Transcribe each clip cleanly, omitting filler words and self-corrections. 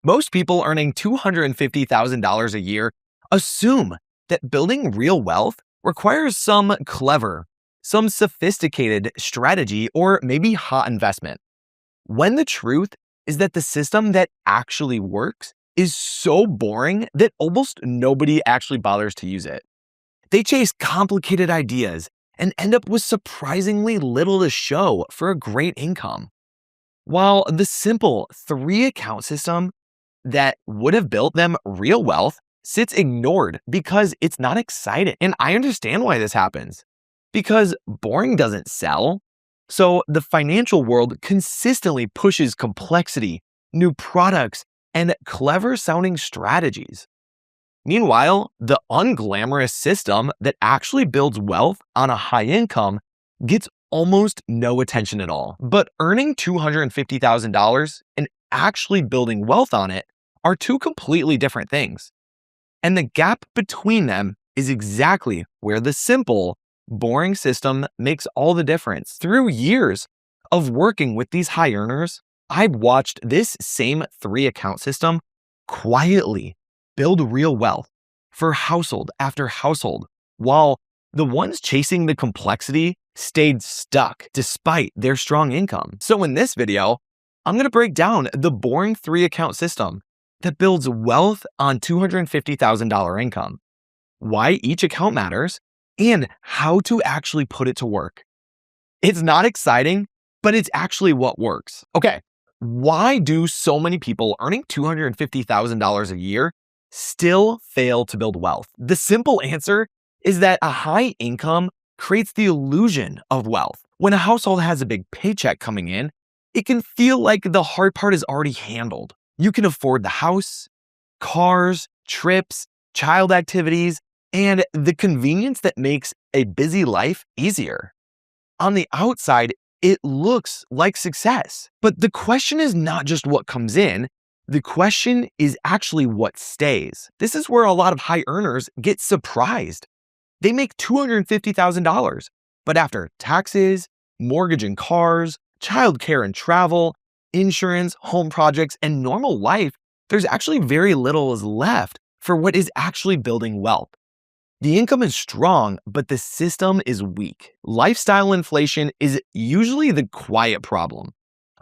Most people earning $250,000 a year assume that building real wealth requires some sophisticated strategy, or maybe hot investment. When the truth is that the system that actually works is so boring that almost nobody actually bothers to use it. They chase complicated ideas and end up with surprisingly little to show for a great income. While the simple three-account system that would have built them real wealth sits ignored because it's not exciting. And I understand why this happens. Because boring doesn't sell. So the financial world consistently pushes complexity, new products, and clever sounding strategies. Meanwhile, the unglamorous system that actually builds wealth on a high income gets almost no attention at all. But earning $250,000 and actually building wealth on it are two completely different things. And the gap between them is exactly where the simple, boring system makes all the difference. Through years of working with these high earners, I've watched this same three-account system quietly build real wealth for household after household, while the ones chasing the complexity stayed stuck despite their strong income. So in this video, I'm going to break down the boring three-account system that builds wealth on $250,000 income, why each account matters, and how to actually put it to work. It's not exciting, but it's actually what works. Okay, why do so many people earning $250,000 a year still fail to build wealth? The simple answer is that a high income creates the illusion of wealth. When a household has a big paycheck coming in, it can feel like the hard part is already handled. You can afford the house, cars, trips, child activities, and the convenience that makes a busy life easier. On the outside, it looks like success. But the question is not just what comes in, the question is actually what stays. This is where a lot of high earners get surprised. They make $250,000, but after taxes, mortgage and cars, childcare and travel, insurance, home projects, and normal life, there's actually very little is left for what is actually building wealth. The income is strong, but the system is weak. Lifestyle inflation is usually the quiet problem.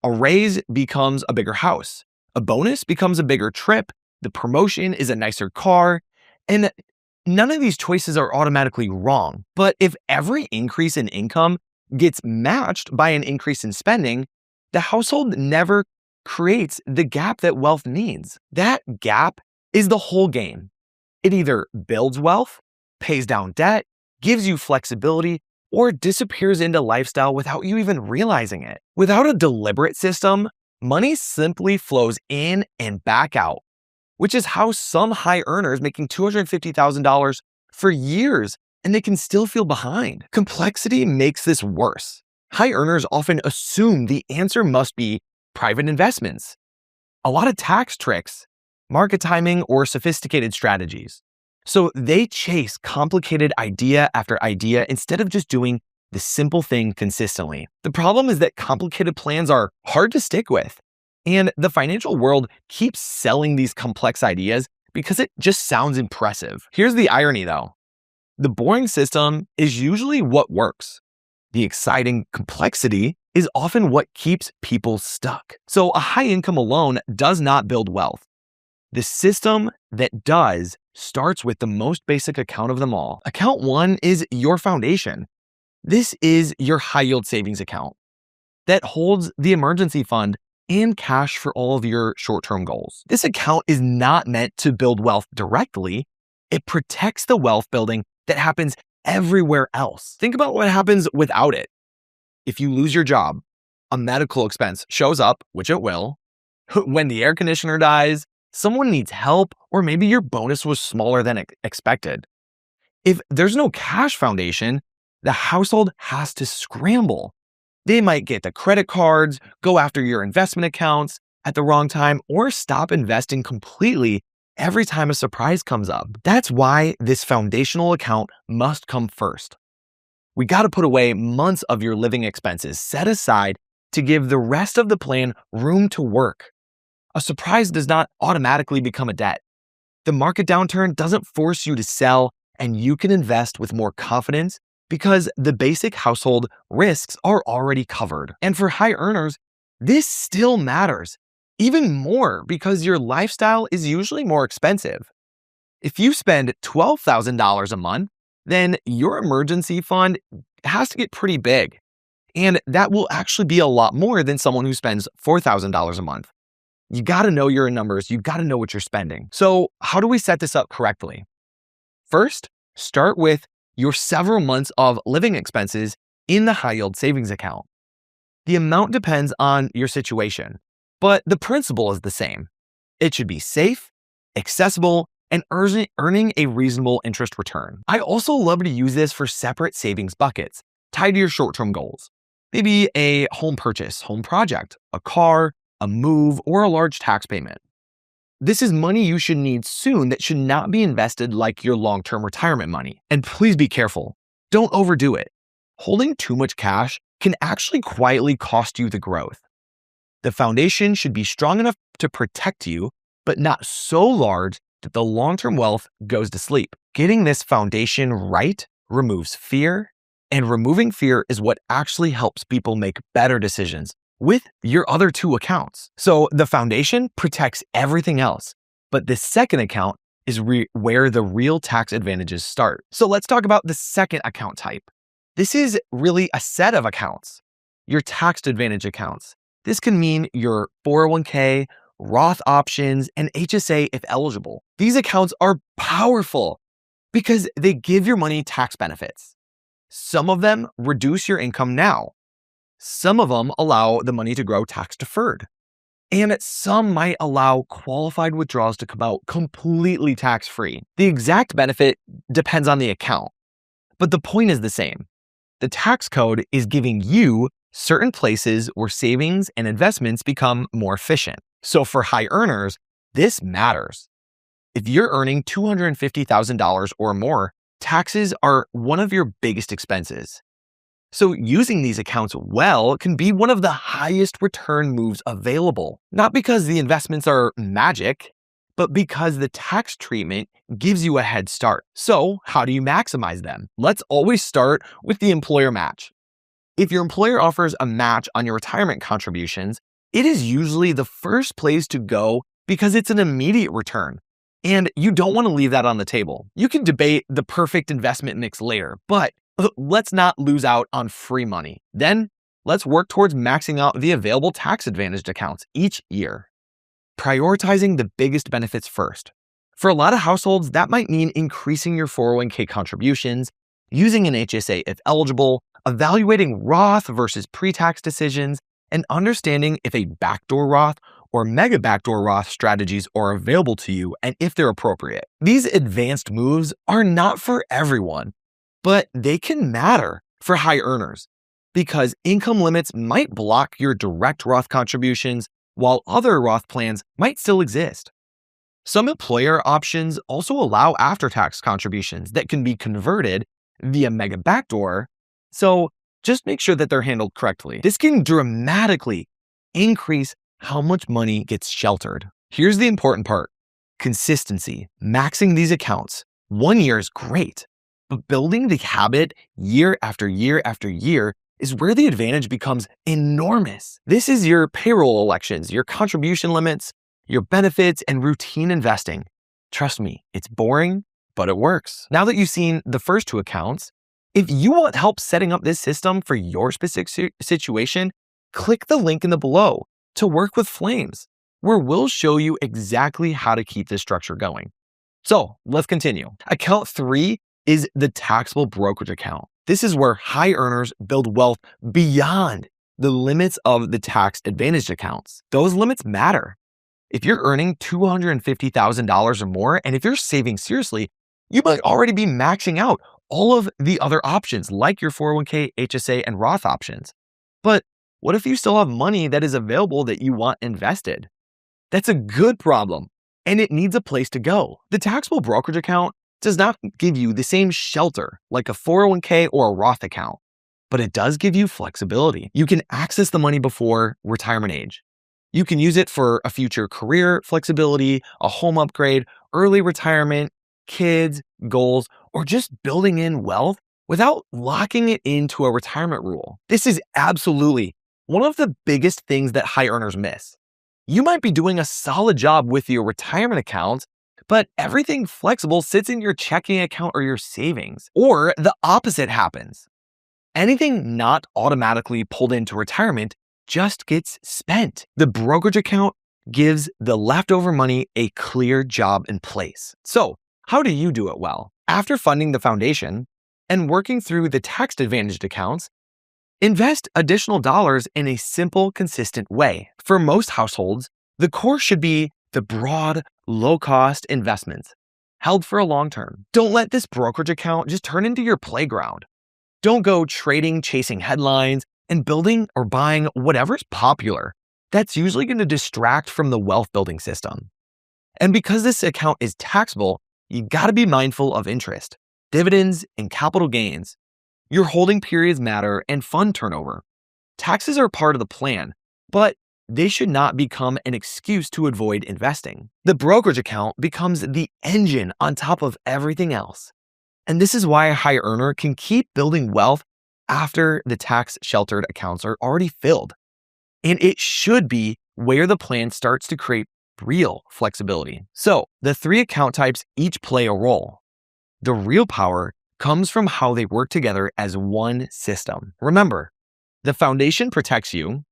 A raise becomes a bigger house. A bonus becomes a bigger trip. The promotion is a nicer car. And none of these choices are automatically wrong. But if every increase in income gets matched by an increase in spending, the household never creates the gap that wealth needs. That gap is the whole game. It either builds wealth, pays down debt, gives you flexibility, or disappears into lifestyle without you even realizing it. Without a deliberate system, money simply flows in and back out, which is how some high earners making $250,000 for years, and they can still feel behind. Complexity makes this worse. High earners often assume the answer must be private investments, a lot of tax tricks, market timing, or sophisticated strategies. So they chase complicated idea after idea instead of just doing the simple thing consistently. The problem is that complicated plans are hard to stick with, and the financial world keeps selling these complex ideas because it just sounds impressive. Here's the irony though. The boring system is usually what works. The exciting complexity is often what keeps people stuck. So a high income alone does not build wealth. The system that does starts with the most basic account of them all. Account 1 is your foundation. This is your high yield savings account that holds the emergency fund and cash for all of your short-term goals. This account is not meant to build wealth directly. It protects the wealth building that happens everywhere else. Think about what happens without it. If you lose your job, a medical expense shows up, which it will. When the air conditioner dies, someone needs help, or maybe your bonus was smaller than expected. If there's no cash foundation, the household has to scramble. They might get the credit cards, go after your investment accounts at the wrong time, or stop investing completely every time a surprise comes up. That's why this foundational account must come first. We got to put away months of your living expenses set aside to give the rest of the plan room to work. A surprise does not automatically become a debt. The market downturn doesn't force you to sell, and you can invest with more confidence because the basic household risks are already covered. And for high earners, this still matters, even more because your lifestyle is usually more expensive. If you spend $12,000 a month, then your emergency fund has to get pretty big. And that will actually be a lot more than someone who spends $4,000 a month. You got to know your numbers. You got to know what you're spending. So how do we set this up correctly? First, start with your several months of living expenses in the high yield savings account. The amount depends on your situation, but the principle is the same. It should be safe, accessible, and earning a reasonable interest return. I also love to use this for separate savings buckets tied to your short-term goals. Maybe a home purchase, home project, a car, a move, or a large tax payment. This is money you should need soon that should not be invested like your long-term retirement money. And please be careful. Don't overdo it. Holding too much cash can actually quietly cost you the growth. The foundation should be strong enough to protect you, but not so large that the long-term wealth goes to sleep. Getting this foundation right removes fear, and removing fear is what actually helps people make better decisions with your other two accounts. So the foundation protects everything else, but the second account is where the real tax advantages start. So let's talk about the second account type. This is really a set of accounts, your tax advantage accounts. This can mean your 401k, Roth options, and HSA if eligible. These accounts are powerful because they give your money tax benefits. Some of them reduce your income now. Some of them allow the money to grow tax deferred. And some might allow qualified withdrawals to come out completely tax-free. The exact benefit depends on the account, but the point is the same. The tax code is giving you certain places where savings and investments become more efficient. So for high earners, this matters. If you're earning $250,000 or more, taxes are one of your biggest expenses. So using these accounts well can be one of the highest return moves available, not because the investments are magic, but because the tax treatment gives you a head start. So how do you maximize them? Let's always start with the employer match. If your employer offers a match on your retirement contributions, it is usually the first place to go because it's an immediate return. And you don't want to leave that on the table. You can debate the perfect investment mix later, but let's not lose out on free money. Then let's work towards maxing out the available tax advantaged accounts each year. Prioritizing the biggest benefits first. For a lot of households, that might mean increasing your 401k contributions, using an HSA if eligible, evaluating Roth versus pre-tax decisions, and understanding if a backdoor Roth or mega backdoor Roth strategies are available to you and if they're appropriate. These advanced moves are not for everyone, but they can matter for high earners because income limits might block your direct Roth contributions while other Roth plans might still exist. Some employer options also allow after-tax contributions that can be converted via mega backdoor, so just make sure that they're handled correctly. This can dramatically increase how much money gets sheltered. Here's the important part. Consistency. Maxing these accounts. 1 year is great, but building the habit year after year after year is where the advantage becomes enormous. This is your payroll elections, your contribution limits, your benefits, and routine investing. Trust me, it's boring, but it works. Now that you've seen the first two accounts, if you want help setting up this system for your specific situation, click the link in the below to work with Flames, where we'll show you exactly how to keep this structure going. So let's continue. Account 3 is the taxable brokerage account. This is where high earners build wealth beyond the limits of the tax advantaged accounts. Those limits matter. If you're earning $250,000 or more, and if you're saving seriously, you might already be maxing out all of the other options like your 401k, HSA, and Roth options. But what if you still have money that is available that you want invested? That's a good problem, and it needs a place to go. The taxable brokerage account does not give you the same shelter like a 401k or a Roth account, but it does give you flexibility. You can access the money before retirement age. You can use it for a future career flexibility, a home upgrade, early retirement, kids, goals, or just building in wealth without locking it into a retirement rule. This is absolutely one of the biggest things that high earners miss. You might be doing a solid job with your retirement account, but everything flexible sits in your checking account or your savings. Or the opposite happens. Anything not automatically pulled into retirement just gets spent. The brokerage account gives the leftover money a clear job in place. So, how do you do it well? After funding the foundation and working through the tax-advantaged accounts, invest additional dollars in a simple, consistent way. For most households, the core should be the broad, low-cost investments held for a long term. Don't let this brokerage account just turn into your playground. Don't go trading, chasing headlines, and building or buying whatever's popular. That's usually going to distract from the wealth building system. And because this account is taxable, you got to be mindful of interest, dividends, and capital gains. Your holding periods matter and fund turnover. Taxes are part of the plan, but they should not become an excuse to avoid investing. The brokerage account becomes the engine on top of everything else. And this is why a high earner can keep building wealth after the tax-sheltered accounts are already filled. And it should be where the plan starts to create real flexibility. So the three account types each play a role. The real power comes from how they work together as one system. Remember, the foundation protects you,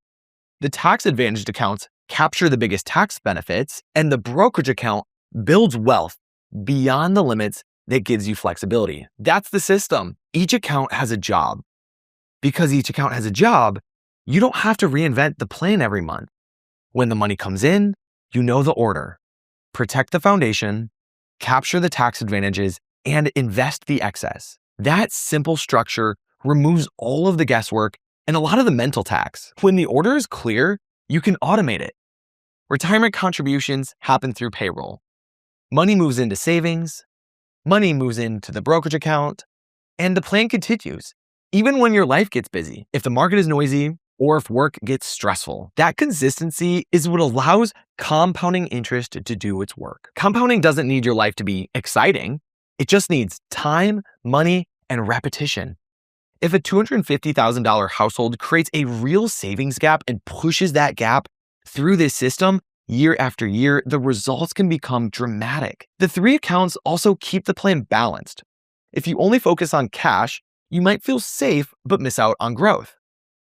the tax-advantaged accounts capture the biggest tax benefits, and the brokerage account builds wealth beyond the limits that gives you flexibility. That's the system. Each account has a job. Because each account has a job, you don't have to reinvent the plan every month. When the money comes in, you know the order. Protect the foundation, capture the tax advantages, and invest the excess. That simple structure removes all of the guesswork and a lot of the mental tax. When the order is clear, you can automate it. Retirement contributions happen through payroll. Money moves into savings, money moves into the brokerage account, and the plan continues, even when your life gets busy. If the market is noisy or if work gets stressful, that consistency is what allows compounding interest to do its work. Compounding doesn't need your life to be exciting. It just needs time, money, and repetition. If a $250,000 household creates a real savings gap and pushes that gap through this system year after year, the results can become dramatic. The three accounts also keep the plan balanced. If you only focus on cash, you might feel safe but miss out on growth.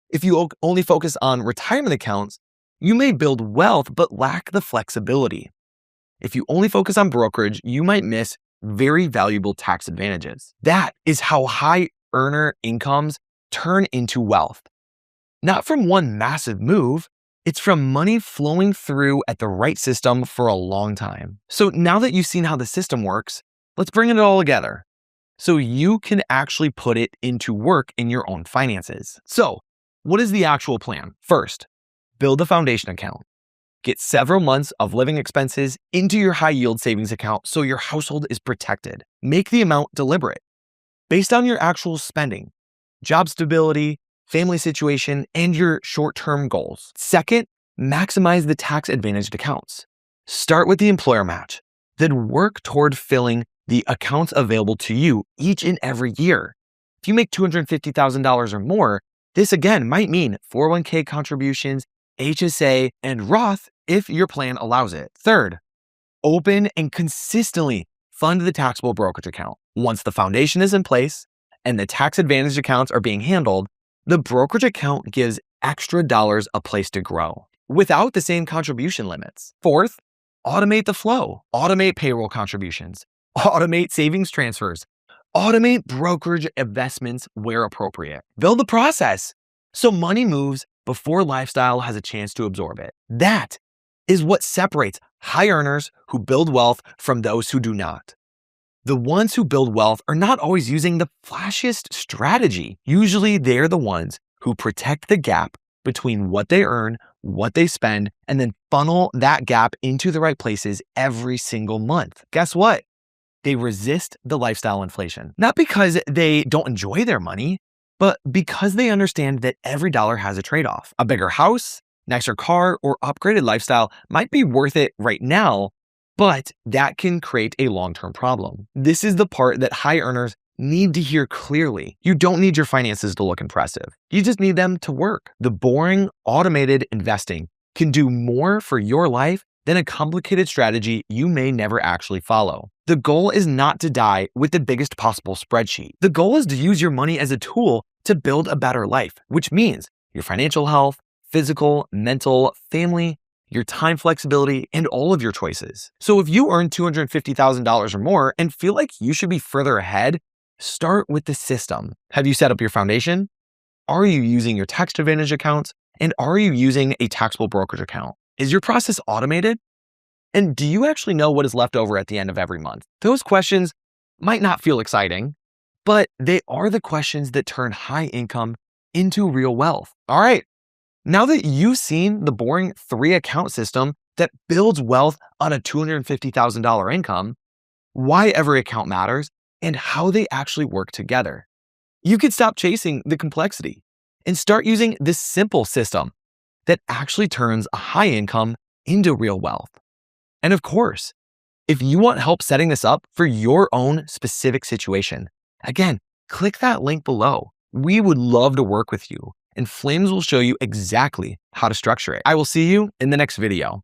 If you only focus on retirement accounts, you may build wealth but lack the flexibility. If you only focus on brokerage, you might miss very valuable tax advantages. That is how high earner incomes turn into wealth. Not from one massive move, it's from money flowing through at the right system for a long time. So now that you've seen how the system works, let's bring it all together so you can actually put it into work in your own finances. So, what is the actual plan? First, build a foundation account. Get several months of living expenses into your high yield savings account so your household is protected. Make the amount deliberate, based on your actual spending, job stability, family situation, and your short-term goals. Second, maximize the tax-advantaged accounts. Start with the employer match, then work toward filling the accounts available to you each and every year. If you make $250,000 or more, this again might mean 401k contributions, HSA, and Roth if your plan allows it. Third, open and consistently fund the taxable brokerage account. Once the foundation is in place and the tax-advantaged accounts are being handled, the brokerage account gives extra dollars a place to grow without the same contribution limits. Fourth, automate the flow. Automate payroll contributions. Automate savings transfers. Automate brokerage investments where appropriate. Build the process so money moves before lifestyle has a chance to absorb it. That is what separates high earners who build wealth from those who do not. The ones who build wealth are not always using the flashiest strategy. Usually they're the ones who protect the gap between what they earn, what they spend, and then funnel that gap into the right places every single month. Guess what? They resist the lifestyle inflation. Not because they don't enjoy their money, but because they understand that every dollar has a trade-off. A bigger house, Nicer car or upgraded lifestyle might be worth it right now, but that can create a long-term problem. This is the part that high earners need to hear clearly. You don't need your finances to look impressive. You just need them to work. The boring, automated investing can do more for your life than a complicated strategy you may never actually follow. The goal is not to die with the biggest possible spreadsheet. The goal is to use your money as a tool to build a better life, which means your financial health, physical, mental, family, your time flexibility, and all of your choices. So if you earn $250,000 or more and feel like you should be further ahead, start with the system. Have you set up your foundation? Are you using your tax advantage accounts? And are you using a taxable brokerage account? Is your process automated? And do you actually know what is left over at the end of every month? Those questions might not feel exciting, but they are the questions that turn high income into real wealth. All right. Now that you've seen the boring 3-account system that builds wealth on a $250,000 income, why every account matters, and how they actually work together, you could stop chasing the complexity and start using this simple system that actually turns a high income into real wealth. And of course, if you want help setting this up for your own specific situation, again, click that link below. We would love to work with you, and Flames will show you exactly how to structure it. I will see you in the next video.